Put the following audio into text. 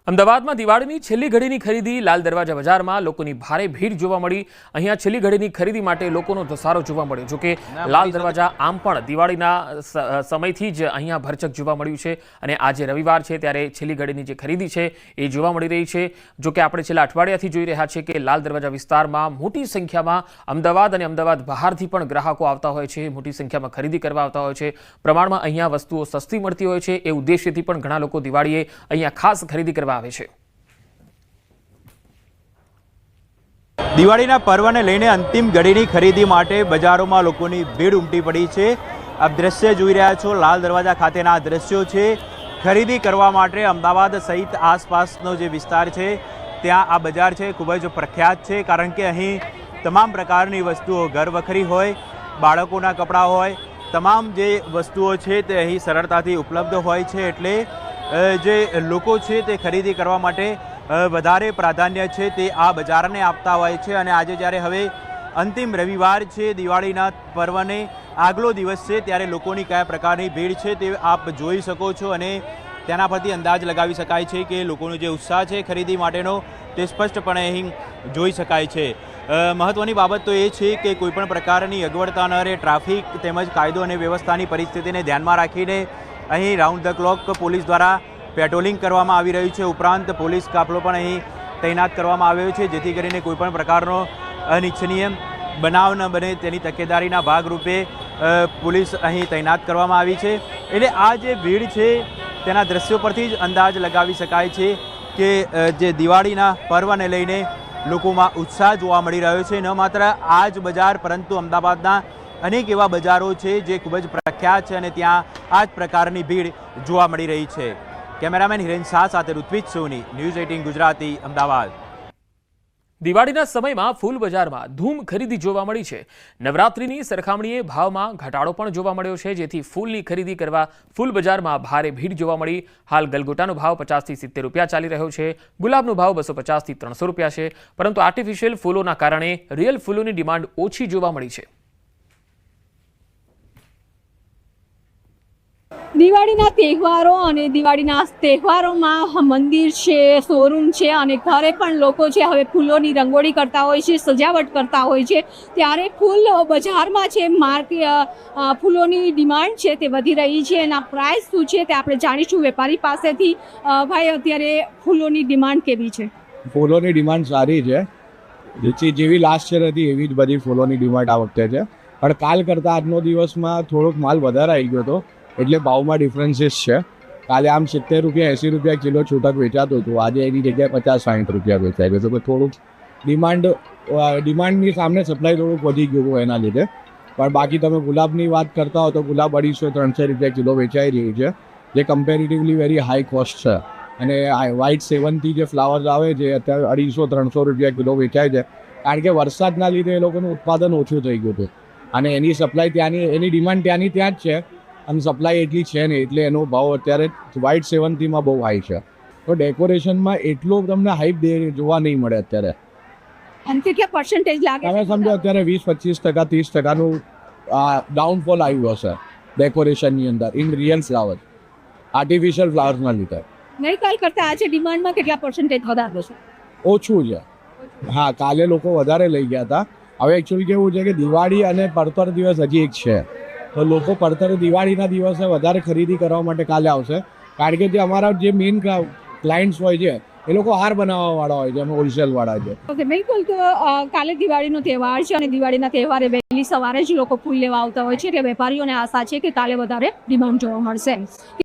અમદાવાદમાં દિવાળીની છેલ્લી ઘડીની ખરીદી લાલ દરવાજા બજારમાં લોકોની ભારે ભીડ જોવા મળી। અહીંયા છેલ્લી ઘડીની ખરીદી માટે લોકોનો ધસારો જોવા મળ્યો। જો કે લાલ દરવાજા આમ પણ દિવાળીના સમયથી જ અહીંયા ભરચક જોવા મળ્યું છે અને આજે રવિવાર છે ત્યારે છેલ્લી ઘડીની જે ખરીદી છે એ જોવા મળી રહી છે। જો કે આપણે છેલ્લા અઠવાડિયાથી જોઈ રહ્યા છીએ કે લાલ દરવાજા વિસ્તારમાં મોટી સંખ્યામાં અમદાવાદ અને અમદાવાદ બહારથી પણ ગ્રાહકો આવતા હોય છે, મોટી સંખ્યામાં ખરીદી કરવા આવતા હોય છે। પ્રમાણમાં અહીંયા વસ્તુઓ સસ્તી મળતી હોય છે એ ઉદ્દેશ્યથી પણ ઘણા લોકો દિવાળીએ અહીંયા ખાસ ખરીદી કરવા આવે છે। દિવાળીના પર્વને લઈને અંતિમ ઘડીની ખરીદી માટે બજારોમાં લોકોની ભીડ ઉમટી પડી છે। આપ દ્રશ્ય જોઈ રહ્યા છો, લાલ દરવાજા ખાતેના આ દ્રશ્યો છે। ખરીદી કરવા માટે અમદાવાદ સહિત આસપાસનો જે વિસ્તાર છે ત્યાં આ બજાર છે ખૂબ જ પ્રખ્યાત છે, કારણ કે અહીં તમામ પ્રકારની વસ્તુઓ, ઘર વખરી હોય, બાળકોના કપડાં હોય, તમામ જે વસ્તુઓ છે તે અહીં સરળતાથી ઉપલબ્ધ હોય છે। એટલે જે લોકો છે તે ખરીદી કરવા માટે વધારે પ્રાધાન્ય છે તે આ બજારને આપતા હોય છે। અને આજે જ્યારે હવે અંતિમ રવિવાર છે, દિવાળીના પર્વને આગલો દિવસ છે, ત્યારે લોકોની કયા પ્રકારની ભીડ છે તે આપ જોઈ શકો છો અને તેના પરથી અંદાજ લગાવી શકાય છે કે લોકોનો જે ઉત્સાહ છે ખરીદી માટેનો તે સ્પષ્ટપણે અહીં જોઈ શકાય છે। મહત્ત્વની બાબત તો એ છે કે કોઈપણ પ્રકારની અગવડતા ન રહે, ટ્રાફિક તેમજ કાયદો અને વ્યવસ્થાની પરિસ્થિતિને ધ્યાનમાં રાખીને અહીં રાઉન્ડ ધ ક્લોક પોલીસ દ્વારા પેટ્રોલિંગ કરવામાં આવી રહ્યું છે। ઉપરાંત પોલીસ કાફલો પણ અહીં તૈનાત કરવામાં આવ્યો છે, જેથી કરીને કોઈપણ પ્રકારનો અનિચ્છનીય બનાવ ન બને તેની તકેદારીના ભાગરૂપે પોલીસ અહીં તૈનાત કરવામાં આવી છે। એટલે આ જે ભીડ છે તેના દ્રશ્યો પરથી જ અંદાજ લગાવી શકાય છે કે જે દિવાળીના પર્વને લઈને લોકોમાં ઉત્સાહ જોવા મળી રહ્યો છે। ન માત્ર આ જ બજાર પરંતુ અમદાવાદના અનેક એવા બજારો છે જે ખૂબ જ પ્રખ્યાત છે અને ત્યાં આ જ પ્રકારની ભીડ જોવા મળી રહી છે। કેમેરામેન હિરેન શાહ સાથે ઋત્વિજ સોની, ન્યૂઝ 18 ગુજરાતી, અમદાવાદ। દિવાળીના સમયમાં ફૂલ બજારમાં ધૂમ ખરીદી જોવા મળી છે। નવરાત્રિની સરખામણીએ ભાવમાં ઘટાડો પણ જોવા મળ્યો છે, જેથી ફૂલની ખરીદી કરવા ફૂલ બજારમાં ભારે ભીડ જોવા મળી। હાલ ગલગોટાનો ભાવ 50 થી 70 રૂપિયા ચાલી રહ્યો છે, ગુલાબનો ભાવ 250 થી 300 રૂપિયા છે, પરંતુ આર્ટિફિશિયલ ફૂલોના કારણે રિયલ ફૂલોની ડિમાન્ડ ઓછી જોવા મળી છે। દિવાળીના તહેવારો અને દિવાળીના તહેવારોમાં મંદિર છે, શોરૂમ છે અને ઘરે પણ લોકો છે હવે ફૂલોની રંગોળી કરતા હોય છે, સજાવટ કરતા હોય છે। ત્યારે ફૂલ બજારમાં છે ફૂલોની ડિમાન્ડ છે તે વધી રહી છે। એના પ્રાઇસ શું છે તે આપણે જાણીશું વેપારી પાસેથી। ભાઈ, અત્યારે ફૂલોની ડિમાન્ડ કેવી છે? ફૂલોની ડિમાન્ડ સારી છે, જેવી લાસ્ટ યર હતી એવી જ બધી ફૂલોની ડિમાન્ડ આ વખતે છે, પણ કાલ કરતાં આજનો દિવસમાં થોડોક માલ વધારે આવી ગયો હતો એટલે ભાવમાં ડિફરન્સીસ છે। કાલે આમ 70 રૂપિયા 80 રૂપિયા કિલો છૂટક વેચાતું હતું, આજે એની જગ્યાએ 50-60 રૂપિયા વેચાય છે। તો થોડુંક ડિમાન્ડની સામે સપ્લાય થોડુંક વધી ગયું હોય એના લીધે। પણ બાકી તમે ગુલાબની વાત કરતા હો તો ગુલાબ 250-300 રૂપિયા કિલો વેચાઈ રહી છે, જે કમ્પેરેટિવલી વેરી હાઈ કોસ્ટ છે। અને વ્હાઇટ સેવનથી જે ફ્લાવર્સ આવે છે અત્યારે 250-300 રૂપિયા કિલો વેચાય છે, કારણ કે વરસાદના લીધે એ લોકોનું ઉત્પાદન ઓછું થઈ ગયું હતું અને એની સપ્લાય ત્યાંની, એની ડિમાન્ડ ત્યાંની ત્યાં જ છે અને સપ્લાય એટલી છે નહીં, એટલે એનો ભાવ અત્યારે વ્હાઇટ સેવનથીમાં બહુ હાઈ છે। તો ડેકોરેશનમાં એટલો તમને હાઈપ જોવા નહીં મળે અત્યારે। અને કેટલા પર્સન્ટેજ લાગે? તમે સમજો અત્યારે 20-25% 30%નું ડાઉનફોલ આવ્યું હશે ડેકોરેશનની અંદર ઇન રિયલ ફ્લાવર, આર્ટિફિશિયલ ફ્લાવર્સના લીધે। ગઈકાલ કરતાં આજે ડિમાન્ડમાં કેટલા પર્સન્ટેજ વધારો છે? ઓછું છે। હા, કાલે લોકો વધારે લઈ ગયા હતા। હવે એકચ્યુઅલી કેવું છે કે દિવાળી અને પડતર દિવસ હજી એક છે, તો લોકો પડતર દિવાળીના દિવસે વધારે ખરીદી કરવા માટે કાલે આવશે, કારણ કે જે અમારા જે મેઇન ક્લાયન્ટ્સ હોય છે એ લોકો હાર બનાવવાવાળા હોય છે, અમે હોલસેલવાળા છે। ઓકે, બિલકુલ। તો કાલે દિવાળીનો તહેવાર છે અને દિવાળીના તહેવારે વહેલી સવારે જ લોકો ફૂલ લેવા આવતા હોય છે, એટલે વેપારીઓને આશા છે કે કાલે વધારે ડિમાન્ડ જોવા મળશે।